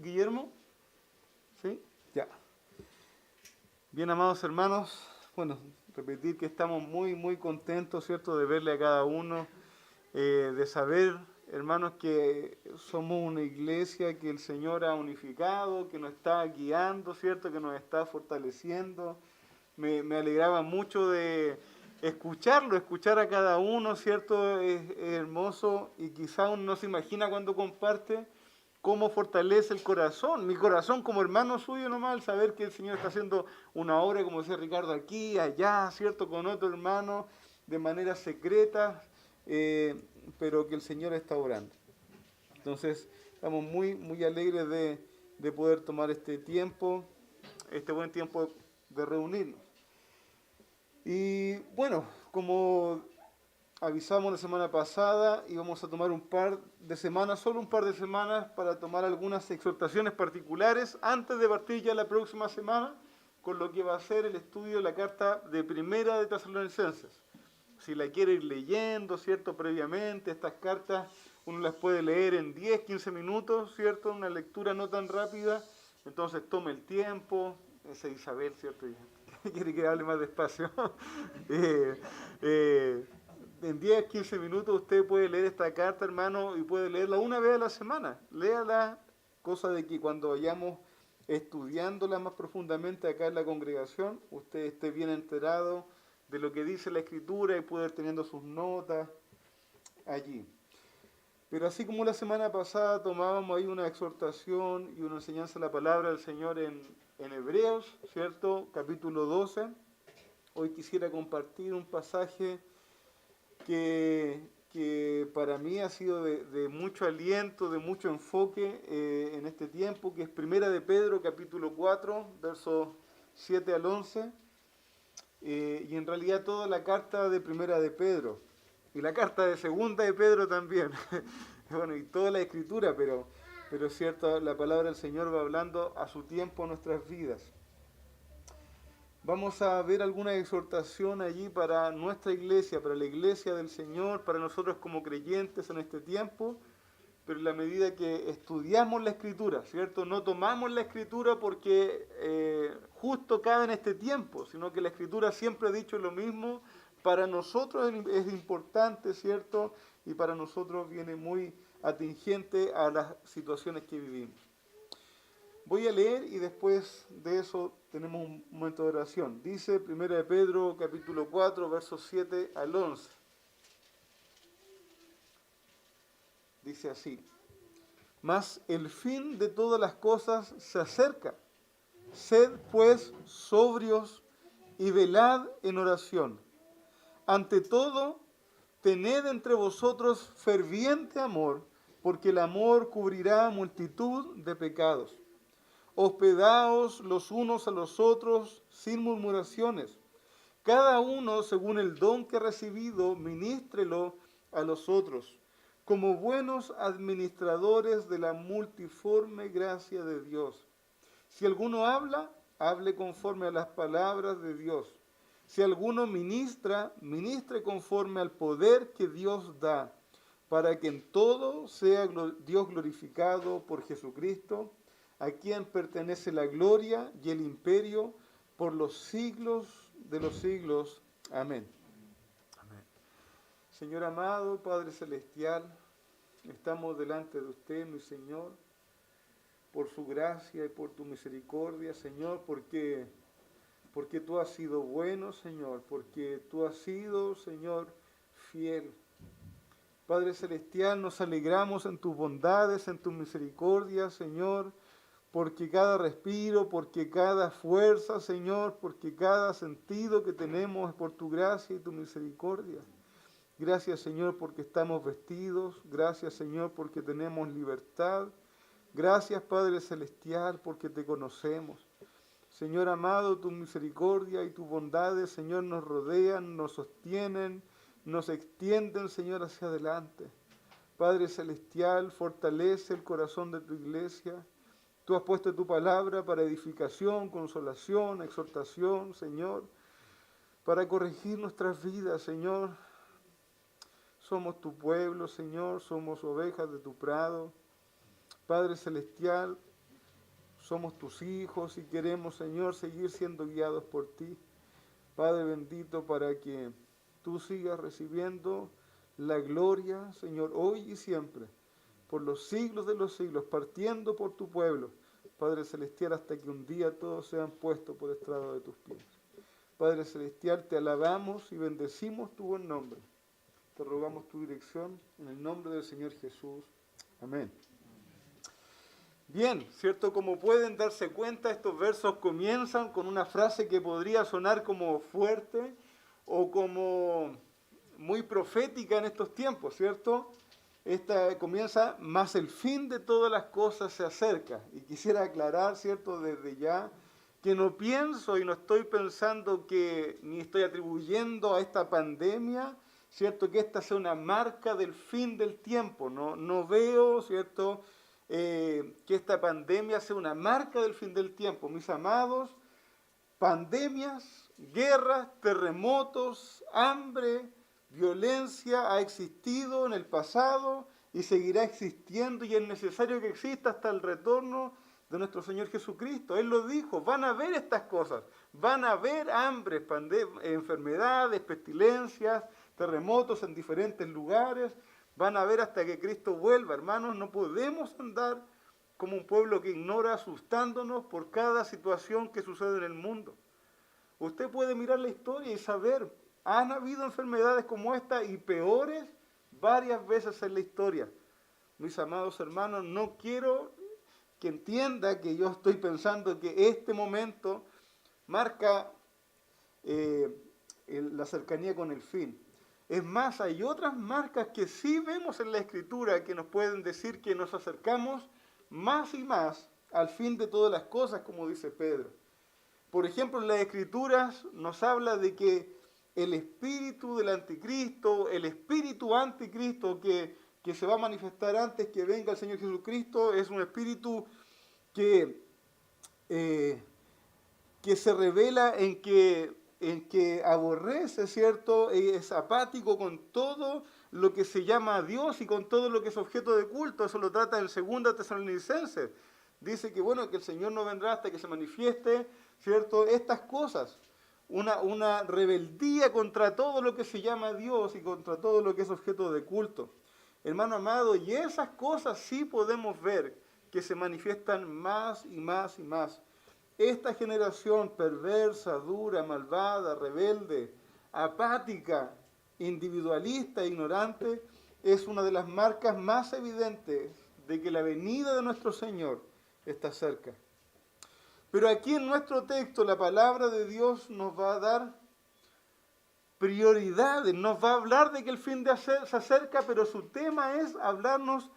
Guillermo? ¿Sí? Ya. Bien, amados hermanos, bueno, repetir que estamos muy contentos, ¿cierto?, de verle a cada uno, de saber, hermanos, que somos una iglesia que el Señor ha unificado, que nos está guiando, ¿cierto?, que nos está fortaleciendo. Me alegraba mucho de escuchar a cada uno, ¿cierto? Es hermoso y quizá uno no se imagina cuando comparte cómo fortalece el corazón. Mi corazón como hermano suyo nomás, al saber que el Señor está haciendo una obra, como decía Ricardo, aquí, allá, ¿cierto? Con otro hermano, de manera secreta, pero que el Señor está obrando. Entonces, estamos muy alegres de poder tomar este tiempo, este buen tiempo de reunirnos. Y bueno, como avisamos la semana pasada, íbamos a tomar un par de semanas, solo un par de semanas, para tomar algunas exhortaciones particulares antes de partir ya la próxima semana con lo que va a ser el estudio de la carta de Primera de Tesalonicenses. Si la quiere ir leyendo, ¿cierto? Previamente, estas cartas uno las puede leer en 10, 15 minutos, ¿cierto? Una lectura no tan rápida, entonces tome el tiempo. Esa Isabel, ¿cierto? Quiere que hable más despacio. eh, eh, en 10, 15 minutos usted puede leer esta carta, hermano, y puede leerla una vez a la semana. Léala, cosa de que cuando vayamos estudiándola más profundamente acá en la congregación, usted esté bien enterado de lo que dice la Escritura y puede ir teniendo sus notas allí. Pero así como la semana pasada tomábamos ahí una exhortación y una enseñanza de la palabra del Señor en Hebreos, ¿cierto? Capítulo 12. Hoy quisiera compartir un pasaje que para mí ha sido de mucho aliento, de mucho enfoque en este tiempo, que es Primera de Pedro, capítulo 4, versos 7 al 11, y en realidad toda la carta de Primera de Pedro, y la carta de Segunda de Pedro también, bueno, y toda la escritura, pero es cierto, la palabra del Señor va hablando a su tiempo a nuestras vidas. Vamos a ver alguna exhortación allí para nuestra iglesia, para la iglesia del Señor, para nosotros como creyentes en este tiempo, pero en la medida que estudiamos la Escritura, ¿cierto? No tomamos la Escritura porque justo cabe en este tiempo, sino que la Escritura siempre ha dicho lo mismo. Para nosotros es importante, ¿cierto? Y para nosotros viene muy atingente a las situaciones que vivimos. Voy a leer y después de eso tenemos un momento de oración. Dice 1 de Pedro capítulo 4, versos 7 al 11. Dice así: Mas el fin de todas las cosas se acerca. Sed pues sobrios y velad en oración. Ante todo, tened entre vosotros ferviente amor, porque el amor cubrirá multitud de pecados. Hospedaos los unos a los otros sin murmuraciones. Cada uno, según el don que ha recibido, ministrelo a los otros, como buenos administradores de la multiforme gracia de Dios. Si alguno habla, hable conforme a las palabras de Dios. Si alguno ministra, ministre conforme al poder que Dios da, para que en todo sea Dios glorificado por Jesucristo, a quien pertenece la gloria y el imperio por los siglos de los siglos. Amén. Amén. Señor amado, Padre Celestial, estamos delante de usted, mi Señor, por su gracia y por tu misericordia, Señor, porque tú has sido bueno, Señor, porque tú has sido, Señor, fiel. Padre Celestial, nos alegramos en tus bondades, en tu misericordia, Señor, porque cada respiro, porque cada fuerza, Señor, porque cada sentido que tenemos es por tu gracia y tu misericordia. Gracias, Señor, porque estamos vestidos. Gracias, Señor, porque tenemos libertad. Gracias, Padre Celestial, porque te conocemos. Señor amado, tu misericordia y tus bondades, Señor, nos rodean, nos sostienen, nos extienden, Señor, hacia adelante. Padre Celestial, fortalece el corazón de tu iglesia. Tú has puesto tu palabra para edificación, consolación, exhortación, Señor, para corregir nuestras vidas, Señor. Somos tu pueblo, Señor, somos ovejas de tu prado. Padre Celestial, somos tus hijos y queremos, Señor, seguir siendo guiados por ti. Padre bendito, para que tú sigas recibiendo la gloria, Señor, hoy y siempre, por los siglos de los siglos, partiendo por tu pueblo, Padre Celestial, hasta que un día todos sean puestos por estrado de tus pies. Padre Celestial, te alabamos y bendecimos tu buen nombre. Te rogamos tu dirección en el nombre del Señor Jesús. Amén. Bien, ¿cierto? Como pueden darse cuenta, estos versos comienzan con una frase que podría sonar como fuerte o como muy profética en estos tiempos, ¿cierto? Esta comienza, más el fin de todas las cosas se acerca. Y quisiera aclarar, ¿cierto? Desde ya, que no pienso y no estoy pensando que, ni estoy atribuyendo a esta pandemia, ¿cierto? Que esta sea una marca del fin del tiempo. No veo, ¿cierto? Que esta pandemia sea una marca del fin del tiempo. Mis amados, pandemias, guerras, terremotos, hambre, violencia ha existido en el pasado y seguirá existiendo, y es necesario que exista hasta el retorno de nuestro Señor Jesucristo. Él lo dijo, van a haber estas cosas, van a haber hambre, enfermedades, pestilencias, terremotos en diferentes lugares, van a haber hasta que Cristo vuelva. Hermanos, no podemos andar como un pueblo que ignora, asustándonos por cada situación que sucede en el mundo. Usted puede mirar la historia y saber, han habido enfermedades como esta y peores varias veces en la historia. Mis amados hermanos, no quiero que entienda que yo estoy pensando que este momento marca la cercanía con el fin. Es más, hay otras marcas que sí vemos en la Escritura que nos pueden decir que nos acercamos más y más al fin de todas las cosas, como dice Pedro. Por ejemplo, en las Escrituras nos habla de que el espíritu del anticristo, el espíritu anticristo que se va a manifestar antes que venga el Señor Jesucristo, es un espíritu que se revela en que aborrece, ¿cierto? Es apático con todo lo que se llama a Dios y con todo lo que es objeto de culto. Eso lo trata en 2 Tesalonicenses. Dice que, bueno, que el Señor no vendrá hasta que se manifieste, ¿cierto? Estas cosas. Una rebeldía contra todo lo que se llama a Dios y contra todo lo que es objeto de culto. Hermano amado, y esas cosas sí podemos ver que se manifiestan más y más y más. Esta generación perversa, dura, malvada, rebelde, apática, individualista e ignorante es una de las marcas más evidentes de que la venida de nuestro Señor está cerca. Pero aquí en nuestro texto la palabra de Dios nos va a dar prioridades, nos va a hablar de que el fin se acerca, pero su tema es hablarnos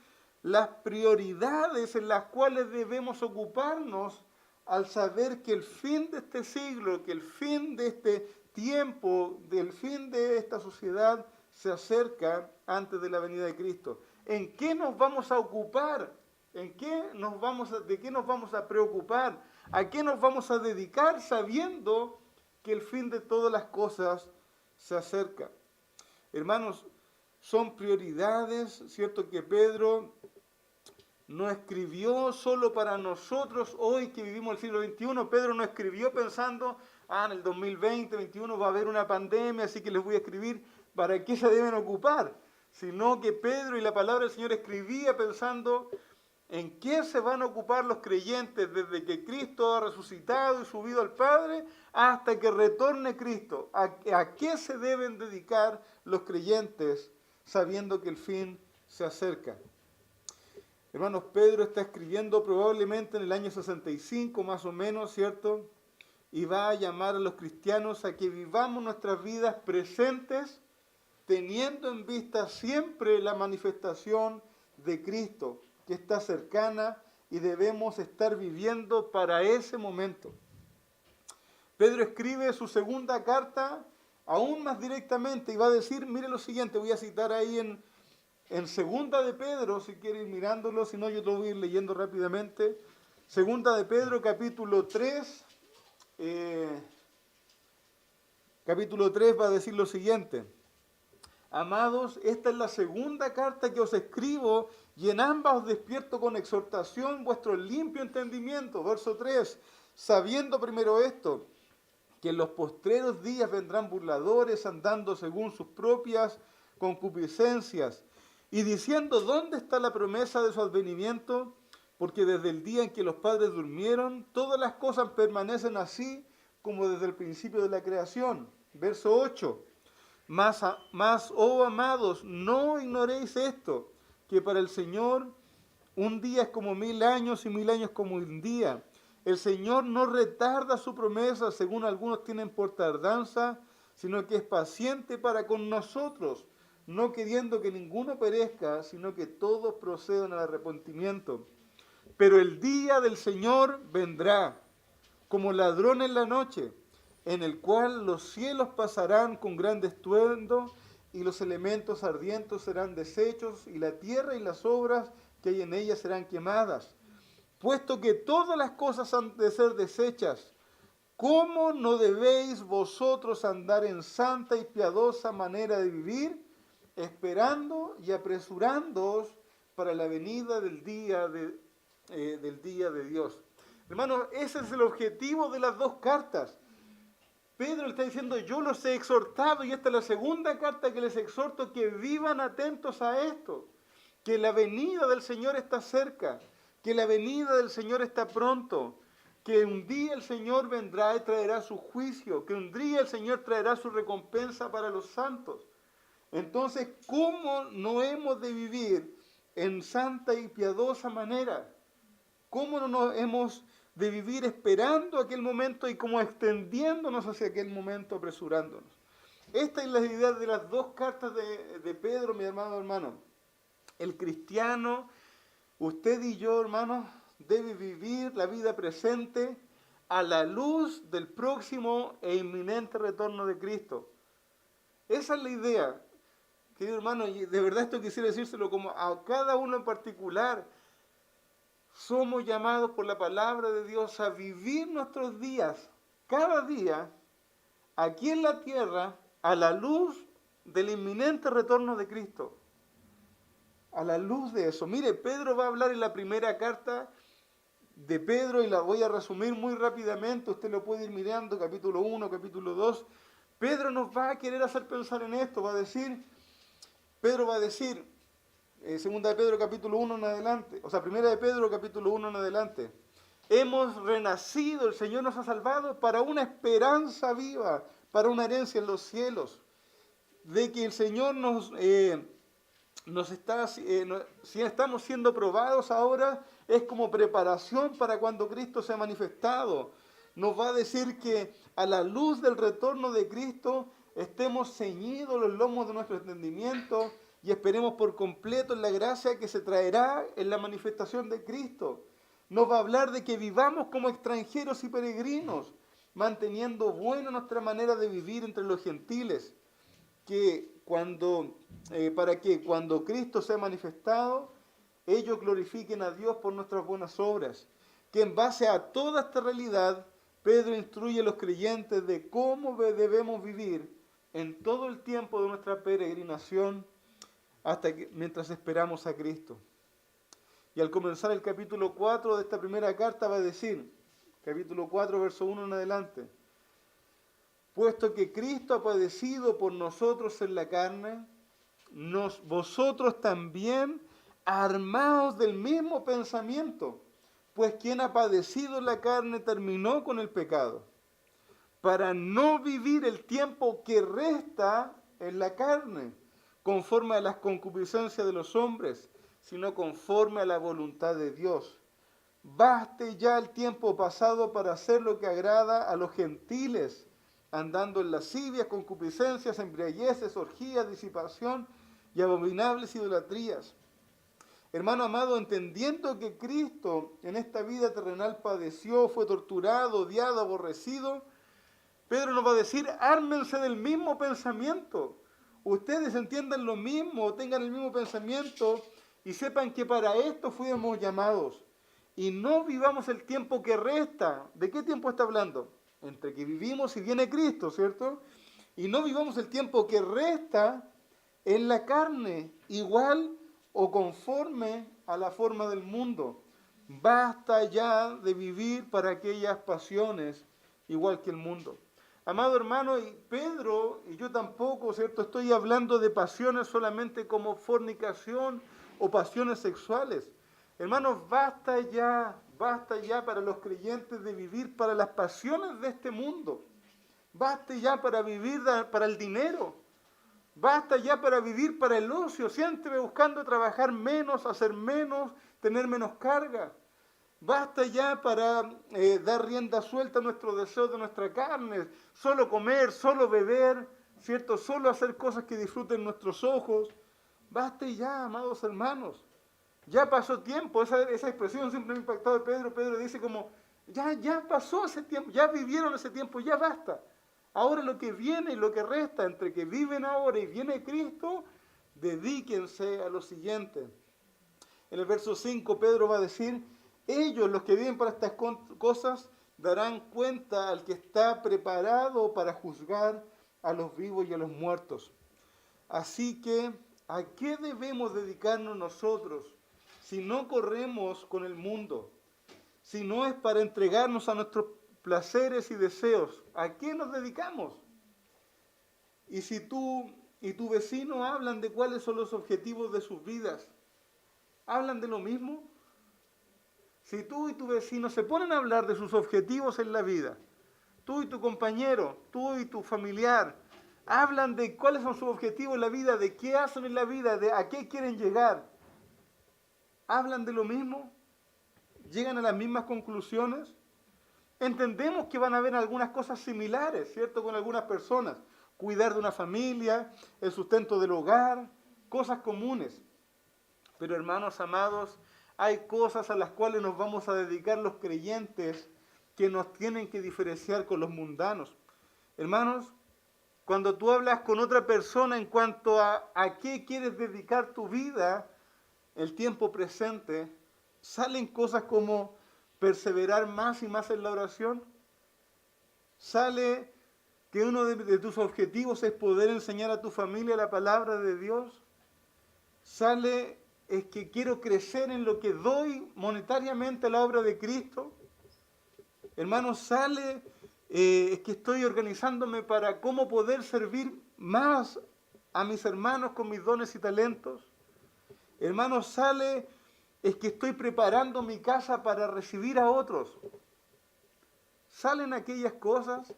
las prioridades en las cuales debemos ocuparnos al saber que el fin de este siglo, que el fin de este tiempo, del fin de esta sociedad se acerca antes de la venida de Cristo. ¿En qué nos vamos a ocupar? ¿De qué nos vamos a preocupar? ¿A qué nos vamos a dedicar sabiendo que el fin de todas las cosas se acerca? Hermanos, son prioridades, ¿cierto? Que Pedro no escribió solo para nosotros hoy que vivimos el siglo XXI. Pedro no escribió pensando, en el 2020, 2021 va a haber una pandemia, así que les voy a escribir para qué se deben ocupar. Sino que Pedro y la palabra del Señor escribía pensando en qué se van a ocupar los creyentes desde que Cristo ha resucitado y subido al Padre hasta que retorne Cristo. ¿A qué se deben dedicar los creyentes sabiendo que el fin se acerca? Hermanos, Pedro está escribiendo probablemente en el año 65 más o menos, ¿cierto? Y va a llamar a los cristianos a que vivamos nuestras vidas presentes teniendo en vista siempre la manifestación de Cristo, que está cercana y debemos estar viviendo para ese momento. Pedro escribe su segunda carta aún más directamente y va a decir, mire lo siguiente, voy a citar ahí en segunda de Pedro, si quiere ir mirándolo, si no yo lo voy a ir leyendo rápidamente. Segunda de Pedro, capítulo 3, va a decir lo siguiente. Amados, esta es la segunda carta que os escribo, Y en ambas os despierto con exhortación vuestro limpio entendimiento. Verso 3. Sabiendo primero esto, que en los postreros días vendrán burladores andando según sus propias concupiscencias y diciendo: ¿dónde está la promesa de su advenimiento? Porque desde el día en que los padres durmieron, todas las cosas permanecen así como desde el principio de la creación. Verso 8. Mas, oh amados, no ignoréis esto, que para el Señor un día es como 1000 años y 1000 años como un día. El Señor no retarda su promesa, según algunos tienen por tardanza, sino que es paciente para con nosotros, no queriendo que ninguno perezca, sino que todos procedan al arrepentimiento. Pero el día del Señor vendrá, como ladrón en la noche, en el cual los cielos pasarán con gran estruendo, y los elementos ardientes serán deshechos, y la tierra y las obras que hay en ella serán quemadas. Puesto que todas las cosas han de ser deshechas, ¿cómo no debéis vosotros andar en santa y piadosa manera de vivir, esperando y apresurándoos para la venida del día de Dios? Hermanos, ese es el objetivo de las dos cartas. Pedro le está diciendo: yo los he exhortado, y esta es la segunda carta que les exhorto, que vivan atentos a esto, que la venida del Señor está cerca, que la venida del Señor está pronto, que un día el Señor vendrá y traerá su juicio, que un día el Señor traerá su recompensa para los santos. Entonces, ¿cómo no hemos de vivir en santa y piadosa manera? ¿Cómo no nos hemos de vivir esperando aquel momento y como extendiéndonos hacia aquel momento, apresurándonos? Esta es la idea de las dos cartas de Pedro, mi hermano. El cristiano, usted y yo, hermanos, debe vivir la vida presente a la luz del próximo e inminente retorno de Cristo. Esa es la idea, querido hermano, y de verdad esto quisiera decírselo como a cada uno en particular. Somos llamados por la palabra de Dios a vivir nuestros días, cada día, aquí en la tierra, a la luz del inminente retorno de Cristo. A la luz de eso. Mire, Pedro va a hablar en la primera carta de Pedro, y la voy a resumir muy rápidamente. Usted lo puede ir mirando, capítulo 1, capítulo 2. Pedro nos va a querer hacer pensar en esto. Pedro va a decir, segunda de Pedro capítulo 1 en adelante, primera de Pedro capítulo 1 en adelante: hemos renacido, el Señor nos ha salvado para una esperanza viva, para una herencia en los cielos, de que el Señor si estamos siendo probados ahora, es como preparación para cuando Cristo sea manifestado. Nos va a decir que a la luz del retorno de Cristo estemos ceñidos los lomos de nuestro entendimiento y esperemos por completo en la gracia que se traerá en la manifestación de Cristo. Nos va a hablar de que vivamos como extranjeros y peregrinos, manteniendo buena nuestra manera de vivir entre los gentiles, para que cuando Cristo sea manifestado, ellos glorifiquen a Dios por nuestras buenas obras. Que en base a toda esta realidad, Pedro instruye a los creyentes de cómo debemos vivir en todo el tiempo de nuestra peregrinación mientras esperamos a Cristo. Y al comenzar el capítulo 4 de esta primera carta va a decir, capítulo 4, verso 1 en adelante: puesto que Cristo ha padecido por nosotros en la carne, vosotros también armaos del mismo pensamiento, pues quien ha padecido en la carne terminó con el pecado, para no vivir el tiempo que resta en la carne, conforme a las concupiscencias de los hombres, sino conforme a la voluntad de Dios. Baste ya el tiempo pasado para hacer lo que agrada a los gentiles, andando en lascivias, concupiscencias, embriagueces, orgías, disipación y abominables idolatrías. Hermano amado, entendiendo que Cristo en esta vida terrenal padeció, fue torturado, odiado, aborrecido, Pedro nos va a decir: ármense del mismo pensamiento. Ustedes entiendan lo mismo, tengan el mismo pensamiento y sepan que para esto fuimos llamados. Y no vivamos el tiempo que resta. ¿De qué tiempo está hablando? Entre que vivimos y viene Cristo, ¿cierto? Y no vivamos el tiempo que resta en la carne, igual o conforme a la forma del mundo. Basta ya de vivir para aquellas pasiones igual que el mundo. Amado hermano, y Pedro, y yo tampoco, ¿cierto? Estoy hablando de pasiones solamente como fornicación o pasiones sexuales. Hermanos, basta ya para los creyentes de vivir para las pasiones de este mundo. Basta ya para vivir para el dinero. Basta ya para vivir para el ocio, siempre buscando trabajar menos, hacer menos, tener menos carga. Basta ya para dar rienda suelta a nuestros deseos de nuestra carne, solo comer, solo beber, ¿cierto? Solo hacer cosas que disfruten nuestros ojos. Basta ya, amados hermanos. Ya pasó tiempo, esa expresión siempre me ha impactado de Pedro. Pedro dice como, ya pasó ese tiempo, ya vivieron ese tiempo, ya basta. Ahora lo que viene y lo que resta entre que viven ahora y viene Cristo, dedíquense a lo siguiente. En el verso 5 Pedro va a decir, ellos, los que viven para estas cosas, darán cuenta al que está preparado para juzgar a los vivos y a los muertos. Así que, ¿a qué debemos dedicarnos nosotros si no corremos con el mundo? Si no es para entregarnos a nuestros placeres y deseos, ¿a qué nos dedicamos? Y si tú y tu vecino hablan de cuáles son los objetivos de sus vidas, ¿hablan de lo mismo? Si tú y tu vecino se ponen a hablar de sus objetivos en la vida, tú y tu compañero, tú y tu familiar, hablan de cuáles son sus objetivos en la vida, de qué hacen en la vida, de a qué quieren llegar, ¿hablan de lo mismo? ¿Llegan a las mismas conclusiones? Entendemos que van a haber algunas cosas similares, ¿cierto? Con algunas personas. Cuidar de una familia, el sustento del hogar, cosas comunes. Pero hermanos amados, hay cosas a las cuales nos vamos a dedicar los creyentes que nos tienen que diferenciar con los mundanos. Hermanos, cuando tú hablas con otra persona en cuanto a qué quieres dedicar tu vida, el tiempo presente, salen cosas como perseverar más y más en la oración. Sale que uno de tus objetivos es poder enseñar a tu familia la palabra de Dios. Sale es que quiero crecer en lo que doy monetariamente a la obra de Cristo. Hermano, sale es que estoy organizándome para cómo poder servir más a mis hermanos con mis dones y talentos. Hermano, sale es que estoy preparando mi casa para recibir a otros. ¿Salen aquellas cosas?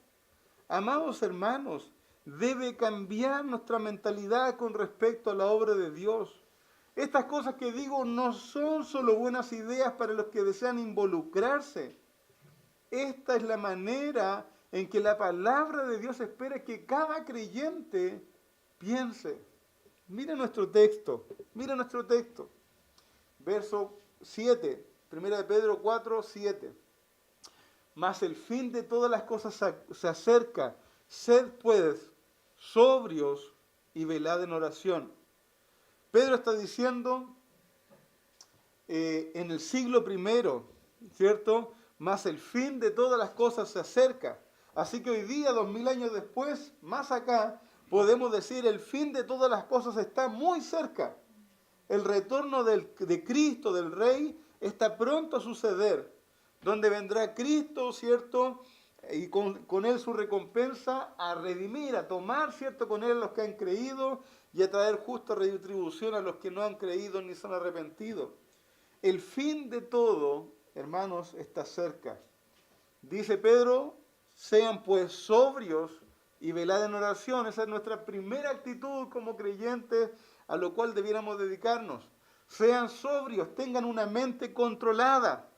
Amados hermanos, debe cambiar nuestra mentalidad con respecto a la obra de Dios. Estas cosas que digo no son solo buenas ideas para los que desean involucrarse. Esta es la manera en que la palabra de Dios espera que cada creyente piense. Mira nuestro texto. Verso 7, 1 de Pedro 4, 7. Mas el fin de todas las cosas se acerca. Sed pues sobrios y velad en oración. Pedro está diciendo en el siglo I, ¿cierto? Mas el fin de todas las cosas se acerca. Así que hoy día, 2000 años después, más acá, podemos decir el fin de todas las cosas está muy cerca. El retorno de Cristo, del Rey, está pronto a suceder, donde vendrá Cristo, ¿cierto? Y con Él su recompensa a redimir, a tomar, ¿cierto? Con Él a los que han creído y a traer justa retribución a los que no han creído ni se han arrepentido. El fin de todo, hermanos, está cerca. Dice Pedro, sean pues sobrios y velad en oración. Esa es nuestra primera actitud como creyentes a lo cual debiéramos dedicarnos. Sean sobrios, tengan una mente controlada,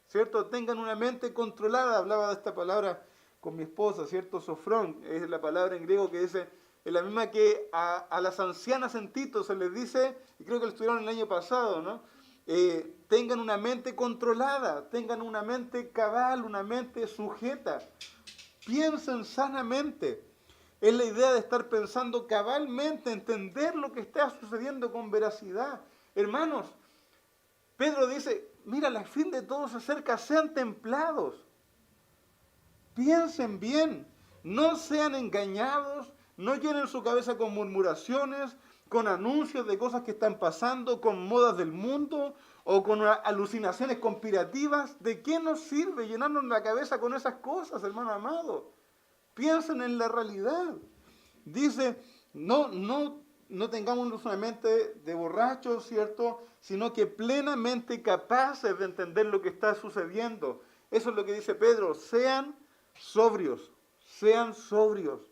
¿cierto? Tengan una mente controlada. Hablaba de esta palabra con mi esposa, ¿cierto? Sofrón, es la palabra en griego que dice, es la misma que a las ancianas en Tito se les dice, y creo que lo estudiaron el año pasado, ¿no? Tengan una mente controlada, tengan una mente cabal, una mente sujeta. Piensen sanamente. Es la idea de estar pensando cabalmente, entender lo que está sucediendo con veracidad. Hermanos, Pedro dice, mira, el fin de todo se acerca, sean templados. Piensen bien, no sean engañados, no llenen su cabeza con murmuraciones, con anuncios de cosas que están pasando, con modas del mundo o con alucinaciones conspirativas. ¿De qué nos sirve llenarnos la cabeza con esas cosas, hermano amado? Piensen en la realidad. Dice, no tengamos una mente de borrachos, ¿cierto? Sino que plenamente capaces de entender lo que está sucediendo. Eso es lo que dice Pedro, sean sobrios, sean sobrios.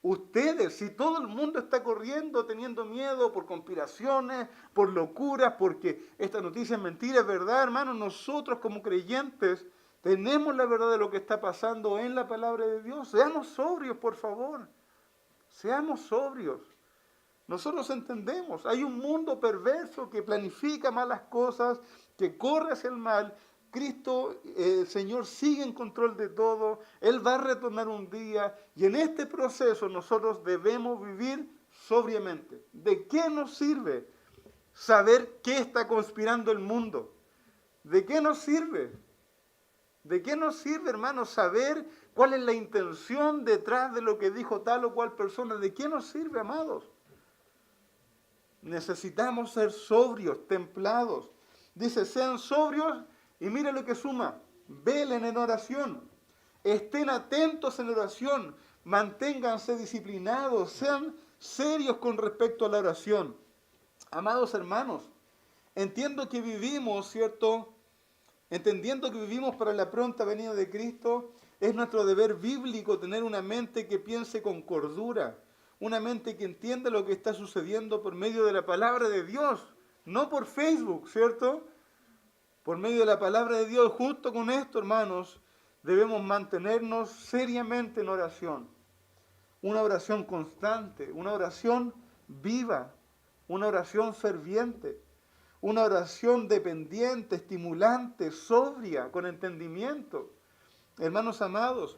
Ustedes, si todo el mundo está corriendo, teniendo miedo por conspiraciones, por locuras, porque esta noticia es mentira, es verdad, hermanos, nosotros como creyentes tenemos la verdad de lo que está pasando en la palabra de Dios. Seamos sobrios, por favor. Seamos sobrios. Nosotros entendemos, hay un mundo perverso que planifica malas cosas, que corre hacia el mal. Cristo, el Señor, sigue en control de todo. Él va a retornar un día y en este proceso nosotros debemos vivir sobriamente. ¿De qué nos sirve saber qué está conspirando el mundo? ¿De qué nos sirve? ¿De qué nos sirve, hermanos, saber cuál es la intención detrás de lo que dijo tal o cual persona? ¿De qué nos sirve, amados? Necesitamos ser sobrios, templados. Dice, sean sobrios y mire lo que suma. Velen en oración. Estén atentos en oración. Manténganse disciplinados. Sean serios con respecto a la oración. Amados hermanos, entiendo que vivimos, ¿cierto? Entendiendo que vivimos para la pronta venida de Cristo, es nuestro deber bíblico tener una mente que piense con cordura, una mente que entienda lo que está sucediendo por medio de la palabra de Dios, no por Facebook, ¿cierto? Por medio de la palabra de Dios. Justo con esto, hermanos, debemos mantenernos seriamente en oración. Una oración constante, una oración viva, una oración ferviente. Una oración dependiente, estimulante, sobria, con entendimiento. Hermanos amados,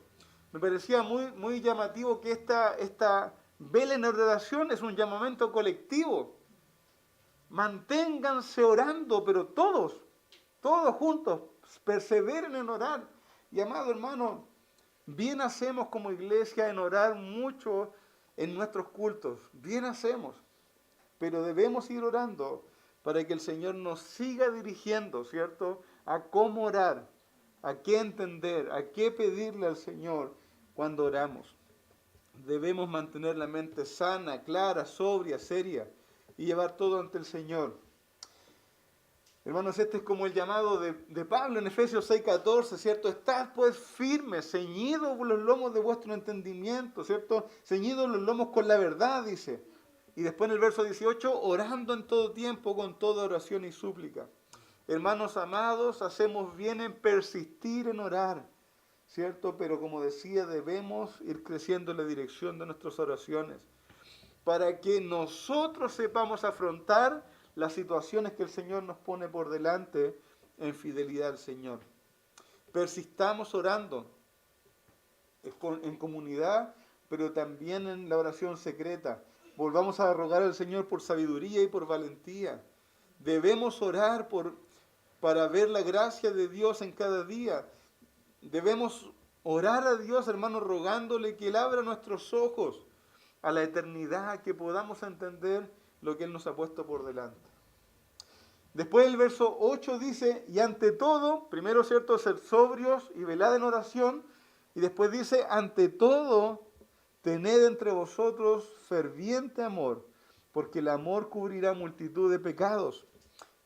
me parecía muy llamativo que esta vela en oración es un llamamiento colectivo. Manténganse orando, pero todos juntos, perseveren en orar. Y amado hermano, bien hacemos como iglesia en orar mucho en nuestros cultos, bien hacemos, pero debemos ir orando para que el Señor nos siga dirigiendo, ¿cierto? A cómo orar, a qué entender, a qué pedirle al Señor cuando oramos. Debemos mantener la mente sana, clara, sobria, seria y llevar todo ante el Señor. Hermanos, este es como el llamado de Pablo en Efesios 6:14, ¿cierto? Estad pues firmes, ceñidos los lomos de vuestro entendimiento, ¿cierto? Ceñidos los lomos con la verdad, dice. Y después en el verso 18, orando en todo tiempo con toda oración y súplica. Hermanos amados, hacemos bien en persistir en orar, ¿cierto? Pero como decía, debemos ir creciendo en la dirección de nuestras oraciones para que nosotros sepamos afrontar las situaciones que el Señor nos pone por delante en fidelidad al Señor. Persistamos orando en comunidad, pero también en la oración secreta. Volvamos a rogar al Señor por sabiduría y por valentía. Debemos orar para ver la gracia de Dios en cada día. Debemos orar a Dios, hermanos, rogándole que Él abra nuestros ojos a la eternidad, que podamos entender lo que Él nos ha puesto por delante. Después el verso 8 dice, y ante todo, primero, ¿cierto?, ser sobrios y velad en oración, y después dice, ante todo, tened entre vosotros ferviente amor, porque el amor cubrirá multitud de pecados.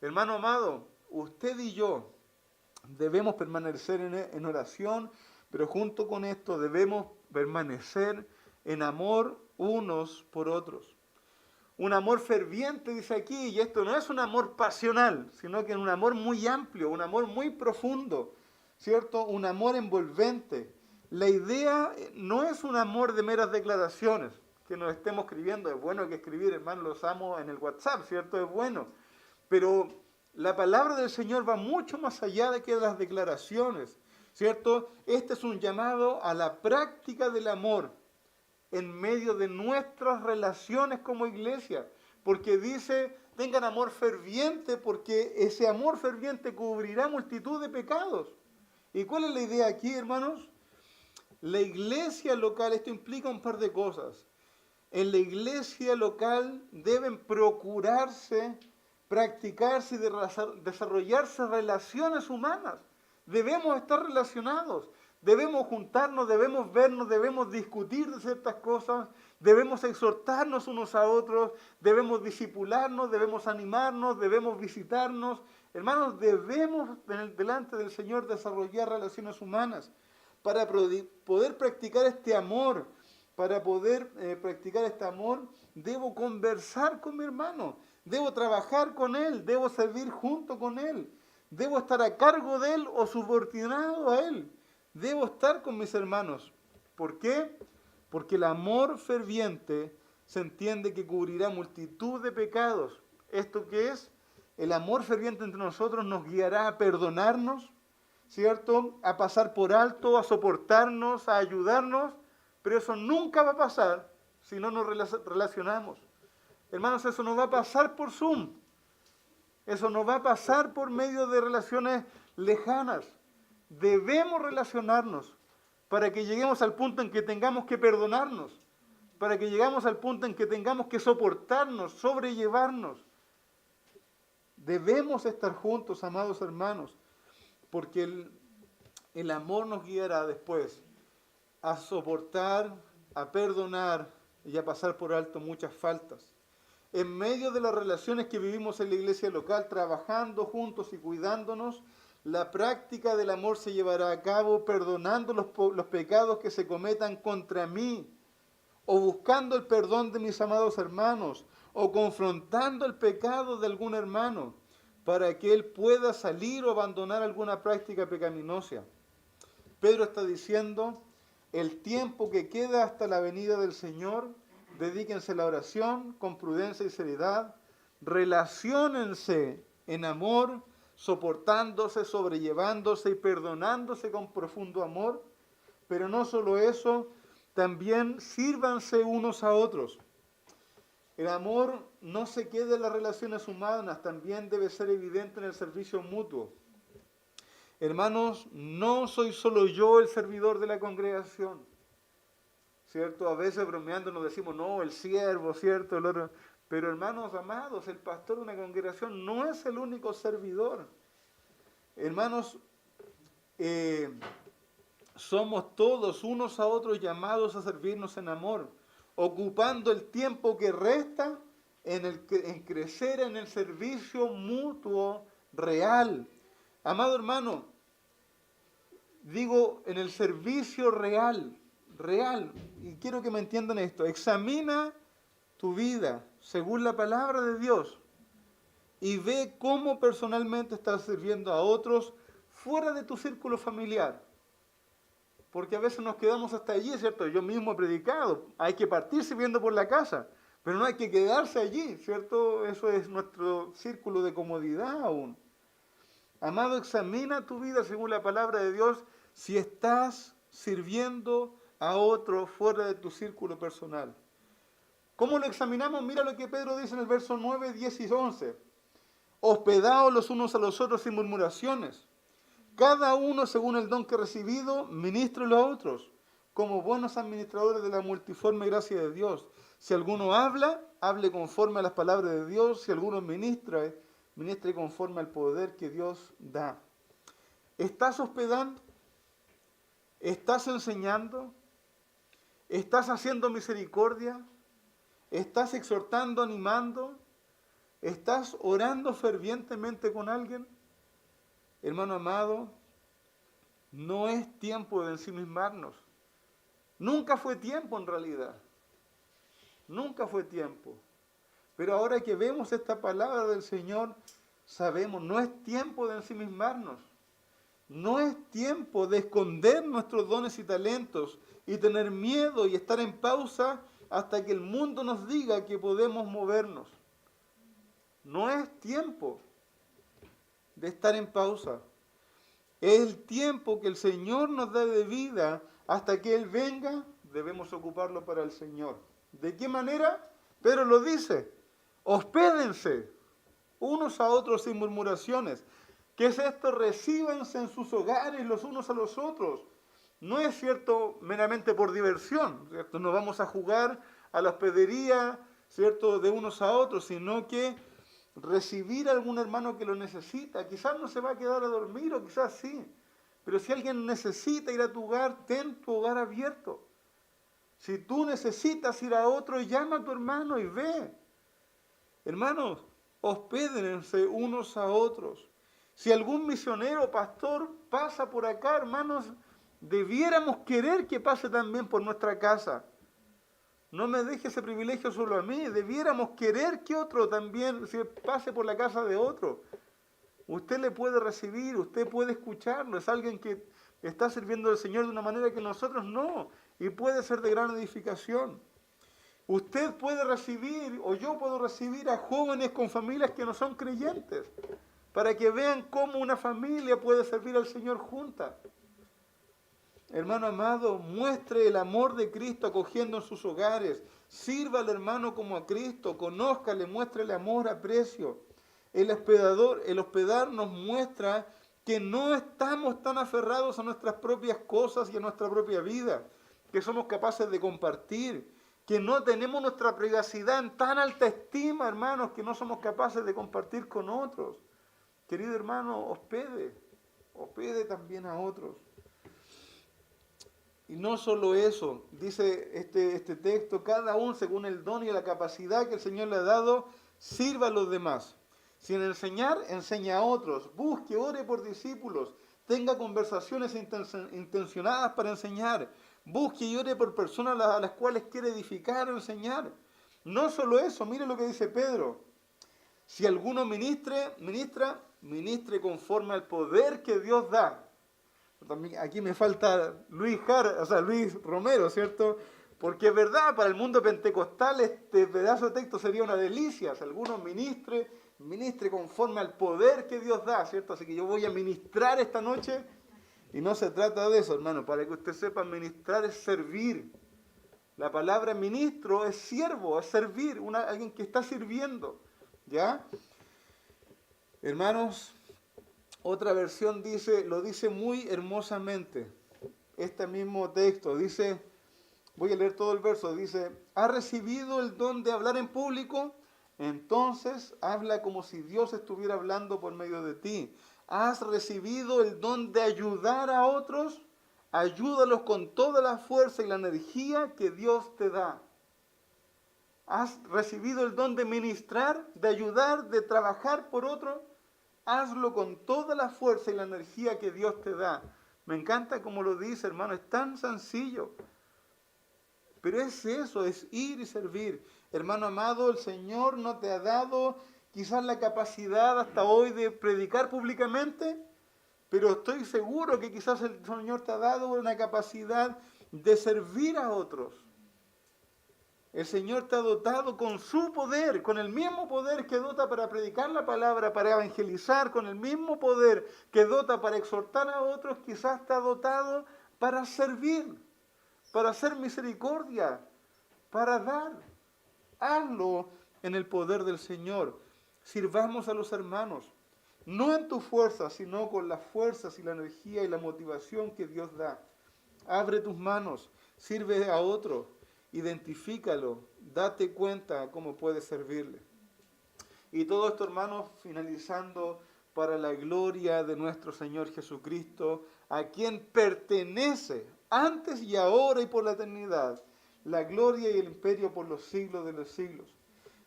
Hermano amado, usted y yo debemos permanecer en oración, pero junto con esto debemos permanecer en amor unos por otros. Un amor ferviente, dice aquí, y esto no es un amor pasional, sino que es un amor muy amplio, un amor muy profundo, ¿cierto? Un amor envolvente. La idea no es un amor de meras declaraciones, que nos estemos escribiendo. Es bueno que escribir, hermano, los amo en el WhatsApp, ¿cierto? Es bueno. Pero la palabra del Señor va mucho más allá de que las declaraciones, ¿cierto? Este es un llamado a la práctica del amor en medio de nuestras relaciones como iglesia, porque dice, tengan amor ferviente, porque ese amor ferviente cubrirá multitud de pecados. ¿Y cuál es la idea aquí, hermanos? La iglesia local, esto implica un par de cosas. en la iglesia local deben procurarse, practicarse y desarrollarse relaciones humanas. Debemos estar relacionados, debemos juntarnos, debemos vernos, debemos discutir de ciertas cosas, debemos exhortarnos unos a otros, debemos disipularnos, debemos animarnos, debemos visitarnos. Hermanos, debemos delante del Señor desarrollar relaciones humanas para poder practicar este amor. Para poder practicar este amor, debo conversar con mi hermano, debo trabajar con él, debo servir junto con él, debo estar a cargo de él o subordinado a él, debo estar con mis hermanos. ¿Por qué? Porque el amor ferviente se entiende que cubrirá multitud de pecados. ¿Esto qué es? El amor ferviente entre nosotros nos guiará a perdonarnos, ¿cierto? A pasar por alto, a soportarnos, a ayudarnos. Pero eso nunca va a pasar si no nos relacionamos. Hermanos, eso no va a pasar por Zoom. Eso no va a pasar por medio de relaciones lejanas. Debemos relacionarnos para que lleguemos al punto en que tengamos que perdonarnos, para que lleguemos al punto en que tengamos que soportarnos, sobrellevarnos. Debemos estar juntos, amados hermanos, porque el amor nos guiará después a soportar, a perdonar y a pasar por alto muchas faltas. En medio de las relaciones que vivimos en la iglesia local, trabajando juntos y cuidándonos, la práctica del amor se llevará a cabo perdonando los pecados que se cometan contra mí, o buscando el perdón de mis amados hermanos, o confrontando el pecado de algún hermano, para que él pueda salir o abandonar alguna práctica pecaminosa. Pedro está diciendo: el tiempo que queda hasta la venida del Señor, dedíquense a la oración con prudencia y seriedad, relaciónense en amor, soportándose, sobrellevándose y perdonándose con profundo amor, pero no solo eso, también sírvanse unos a otros. El amor no se queda en las relaciones humanas, también debe ser evidente en el servicio mutuo. Hermanos, no soy solo yo el servidor de la congregación, ¿cierto? A veces bromeando nos decimos, no, el siervo, ¿cierto? El otro. Pero hermanos amados, el pastor de una congregación no es el único servidor. Hermanos, somos todos unos a otros llamados a servirnos en amor, ocupando el tiempo que resta en crecer en el servicio mutuo real. Amado hermano, digo en el servicio real, y quiero que me entiendan esto: examina tu vida según la palabra de Dios y ve cómo personalmente estás sirviendo a otros fuera de tu círculo familiar. Porque a veces nos quedamos hasta allí, ¿cierto? Yo mismo he predicado, hay que partir sirviendo por la casa, pero no hay que quedarse allí, ¿cierto? Eso es nuestro círculo de comodidad aún. Amado, examina tu vida según la palabra de Dios si estás sirviendo a otro fuera de tu círculo personal. ¿Cómo lo examinamos? Mira lo que Pedro dice en el verso 9, 10 y 11. Hospedaos los unos a los otros sin murmuraciones. Cada uno según el don que ha recibido, ministrelo a otros, como buenos administradores de la multiforme gracia de Dios. Si alguno habla, hable conforme a las palabras de Dios. Si alguno ministra, ministre conforme al poder que Dios da. ¿Estás hospedando? ¿Estás enseñando? ¿Estás haciendo misericordia? ¿Estás exhortando, animando? ¿Estás orando fervientemente con alguien? Hermano amado, no es tiempo de ensimismarnos. Nunca fue tiempo en realidad. Nunca fue tiempo. Pero ahora que vemos esta palabra del Señor, sabemos, no es tiempo de ensimismarnos. No es tiempo de esconder nuestros dones y talentos y tener miedo y estar en pausa hasta que el mundo nos diga que podemos movernos. No es tiempo de estar en pausa. Es el tiempo que el Señor nos da de vida hasta que Él venga, debemos ocuparlo para el Señor. ¿De qué manera? Pedro lo dice: hospédense unos a otros sin murmuraciones. ¿Qué es esto? Recíbanse en sus hogares los unos a los otros. No es cierto meramente por diversión, ¿cierto? No vamos a jugar a la hospedería, ¿cierto?, de unos a otros, sino que recibir a algún hermano que lo necesita. Quizás no se va a quedar a dormir o quizás sí, pero si alguien necesita ir a tu hogar, ten tu hogar abierto. Si tú necesitas ir a otro, llama a tu hermano y ve. Hermanos, hospédense unos a otros. Si algún misionero o pastor pasa por acá, hermanos, debiéramos querer que pase también por nuestra casa. No me deje ese privilegio solo a mí. Debiéramos querer que otro también se pase por la casa de otro. Usted le puede recibir, usted puede escucharlo. Es alguien que está sirviendo al Señor de una manera que nosotros no. Y puede ser de gran edificación. Usted puede recibir, o yo puedo recibir a jóvenes con familias que no son creyentes, para que vean cómo una familia puede servir al Señor junta. Hermano amado, muestre el amor de Cristo acogiendo en sus hogares. Sirva al hermano como a Cristo, conózcale, muéstrele amor, aprecio. El hospedar nos muestra que no estamos tan aferrados a nuestras propias cosas y a nuestra propia vida, que somos capaces de compartir, que no tenemos nuestra privacidad en tan alta estima, hermanos, que no somos capaces de compartir con otros. Querido hermano, hospede también a otros. Y no solo eso, dice este texto, cada uno según el don y la capacidad que el Señor le ha dado, sirva a los demás. Sin enseñar, enseña a otros. Busque, ore por discípulos. Tenga conversaciones intencionadas para enseñar. Busque y ore por personas a las cuales quiere edificar o enseñar. No solo eso, mire lo que dice Pedro. Si alguno ministra, conforme al poder que Dios da. También aquí me falta Luis Romero, ¿cierto? Porque es verdad, para el mundo pentecostal este pedazo de texto sería una delicia. Si alguno ministre conforme al poder que Dios da, ¿cierto? Así que yo voy a ministrar esta noche y no se trata de eso, hermano. Para que usted sepa, ministrar es servir. La palabra ministro es siervo, es servir, alguien que está sirviendo, ¿ya? Hermanos, otra versión lo dice muy hermosamente. Este mismo texto dice, voy a leer todo el verso, dice, ¿has recibido el don de hablar en público? Entonces habla como si Dios estuviera hablando por medio de ti. ¿Has recibido el don de ayudar a otros? Ayúdalos con toda la fuerza y la energía que Dios te da. ¿Has recibido el don de ministrar, de ayudar, de trabajar por otros? Hazlo con toda la fuerza y la energía que Dios te da. Me encanta como lo dice, hermano, es tan sencillo. Pero es eso, es ir y servir. Hermano amado, el Señor no te ha dado quizás la capacidad hasta hoy de predicar públicamente, pero estoy seguro que quizás el Señor te ha dado una capacidad de servir a otros. El Señor te ha dotado con su poder, con el mismo poder que dota para predicar la palabra, para evangelizar, con el mismo poder que dota para exhortar a otros, quizás te ha dotado para servir, para hacer misericordia, para dar. Hazlo en el poder del Señor. Sirvamos a los hermanos, no en tu fuerza, sino con las fuerzas y la energía y la motivación que Dios da. Abre tus manos, sirve a otro. Identifícalo, date cuenta cómo puedes servirle. Y todo esto, hermanos, finalizando para la gloria de nuestro Señor Jesucristo, a quien pertenece antes y ahora y por la eternidad, la gloria y el imperio por los siglos de los siglos.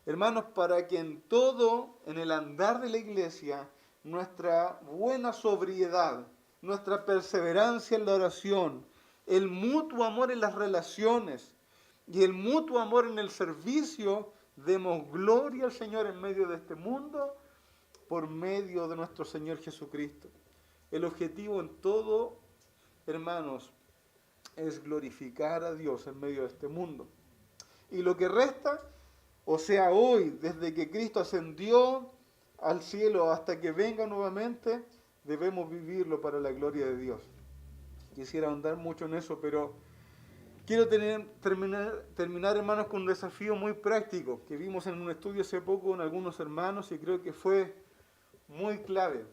Hermanos, para que en todo, en el andar de la iglesia, nuestra buena sobriedad, nuestra perseverancia en la oración, el mutuo amor en las relaciones, y el mutuo amor en el servicio, demos gloria al Señor en medio de este mundo, por medio de nuestro Señor Jesucristo. El objetivo en todo, hermanos, es glorificar a Dios en medio de este mundo. Y lo que resta, o sea, hoy, desde que Cristo ascendió al cielo hasta que venga nuevamente, debemos vivirlo para la gloria de Dios. Quisiera ahondar mucho en eso, pero quiero terminar, hermanos, con un desafío muy práctico que vimos en un estudio hace poco con algunos hermanos y creo que fue muy clave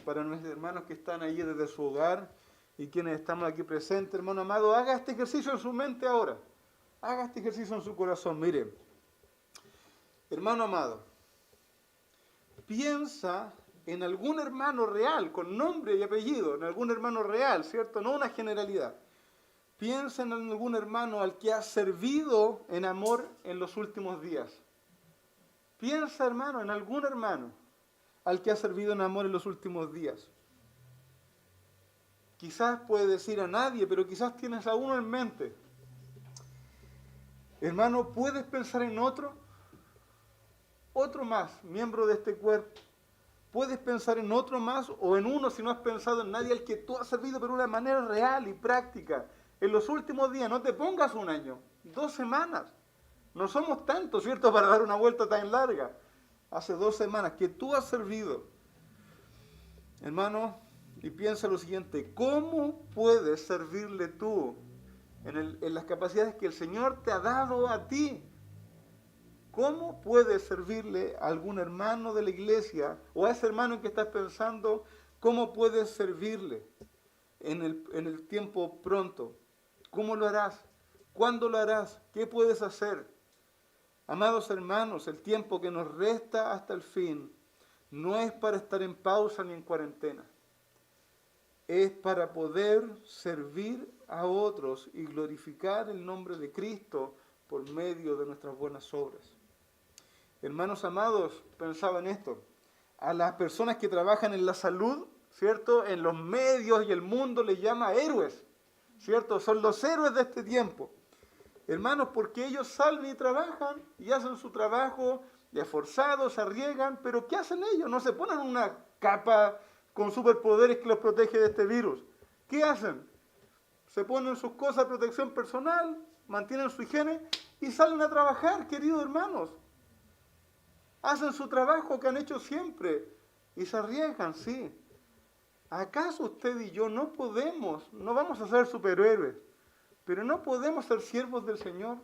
para nuestros hermanos que están allí desde su hogar y quienes estamos aquí presentes. Hermano amado, haga este ejercicio en su mente ahora. Haga este ejercicio en su corazón. Mire, hermano amado, piensa en algún hermano real, con nombre y apellido, en algún hermano real, ¿cierto? No una generalidad. Piensa en algún hermano al que has servido en amor en los últimos días. Piensa, hermano, en algún hermano al que has servido en amor en los últimos días. Quizás puede decir a nadie, pero quizás tienes a uno en mente. Hermano, ¿puedes pensar en otro? Otro más, miembro de este cuerpo. ¿Puedes pensar en otro más o en uno si no has pensado en nadie al que tú has servido pero de una manera real y práctica? En los últimos días, no te pongas un año, 2 semanas. No somos tantos, ¿cierto?, para dar una vuelta tan larga. Hace 2 semanas que tú has servido. Hermano, y piensa lo siguiente, ¿cómo puedes servirle tú en las capacidades que el Señor te ha dado a ti? ¿Cómo puedes servirle a algún hermano de la iglesia o a ese hermano en que estás pensando? ¿Cómo puedes servirle en el tiempo pronto? ¿Cómo lo harás? ¿Cuándo lo harás? ¿Qué puedes hacer? Amados hermanos, el tiempo que nos resta hasta el fin no es para estar en pausa ni en cuarentena. Es para poder servir a otros y glorificar el nombre de Cristo por medio de nuestras buenas obras. Hermanos amados, pensaba en esto. A las personas que trabajan en la salud, ¿cierto?, en los medios y el mundo les llama héroes, ¿cierto? Son los héroes de este tiempo. Hermanos, porque ellos salen y trabajan y hacen su trabajo esforzados, se arriesgan, pero ¿qué hacen ellos? No se ponen una capa con superpoderes que los protege de este virus. ¿Qué hacen? Se ponen sus cosas de protección personal, mantienen su higiene y salen a trabajar, queridos hermanos. Hacen su trabajo que han hecho siempre y se arriesgan, sí. ¿Acaso usted y yo no podemos, no vamos a ser superhéroes, pero no podemos ser siervos del Señor?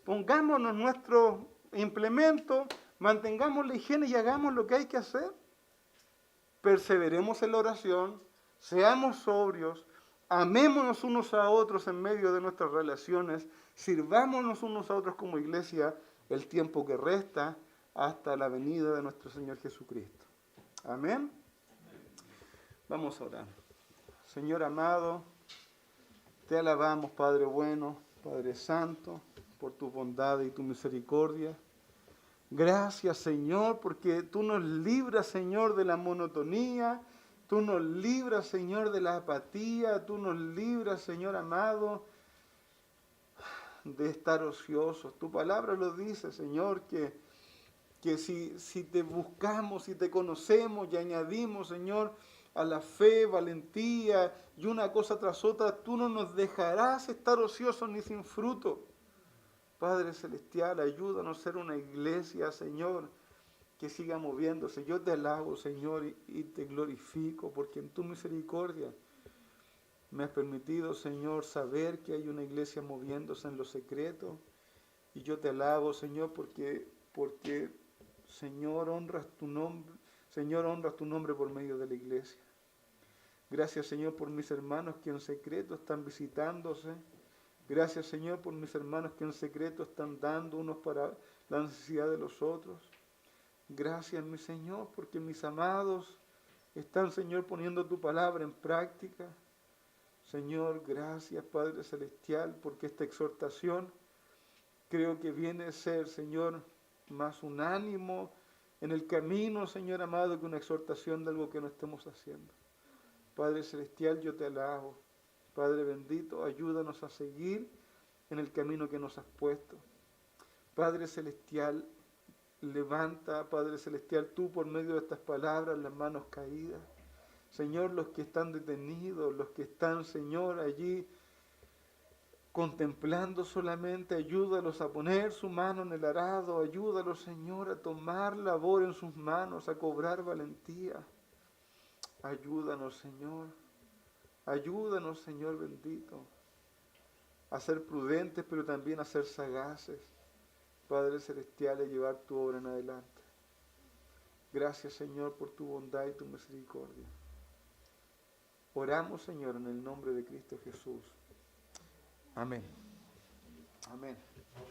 Pongámonos nuestro implemento, mantengamos la higiene y hagamos lo que hay que hacer. Perseveremos en la oración, seamos sobrios, amémonos unos a otros en medio de nuestras relaciones, sirvámonos unos a otros como iglesia el tiempo que resta hasta la venida de nuestro Señor Jesucristo. Amén. Vamos a orar. Señor amado, te alabamos, Padre bueno, Padre santo, por tu bondad y tu misericordia. Gracias, Señor, porque tú nos libras, Señor, de la monotonía, tú nos libras, Señor, de la apatía, tú nos libras, Señor amado, de estar ociosos. Tu palabra lo dice, Señor, que si te buscamos, si te conocemos y añadimos, Señor, a la fe, valentía y una cosa tras otra, tú no nos dejarás estar ociosos ni sin fruto. Padre Celestial, ayúdanos a ser una iglesia, Señor, que siga moviéndose. Yo te alabo, Señor, y te glorifico, porque en tu misericordia me has permitido, Señor, saber que hay una iglesia moviéndose en lo secreto. Y yo te alabo, Señor, porque Señor, honras tu nombre por medio de la iglesia. Gracias, Señor, por mis hermanos que en secreto están visitándose. Gracias, Señor, por mis hermanos que en secreto están dando unos para la necesidad de los otros. Gracias, mi Señor, porque mis amados están, Señor, poniendo tu palabra en práctica. Señor, gracias, Padre Celestial, porque esta exhortación creo que viene a ser, Señor, más un ánimo en el camino, Señor amado, que una exhortación de algo que no estemos haciendo. Padre Celestial, yo te alabo. Padre bendito, ayúdanos a seguir en el camino que nos has puesto. Padre Celestial, levanta, Padre Celestial, tú por medio de estas palabras, las manos caídas. Señor, los que están detenidos, los que están, Señor, allí contemplando solamente, ayúdalos a poner su mano en el arado, ayúdalos, Señor, a tomar labor en sus manos, a cobrar valentía. Ayúdanos, Señor. Ayúdanos, Señor bendito, a ser prudentes, pero también a ser sagaces, Padre Celestial, a llevar tu obra en adelante. Gracias, Señor, por tu bondad y tu misericordia. Oramos, Señor, en el nombre de Cristo Jesús. Amén. Amén.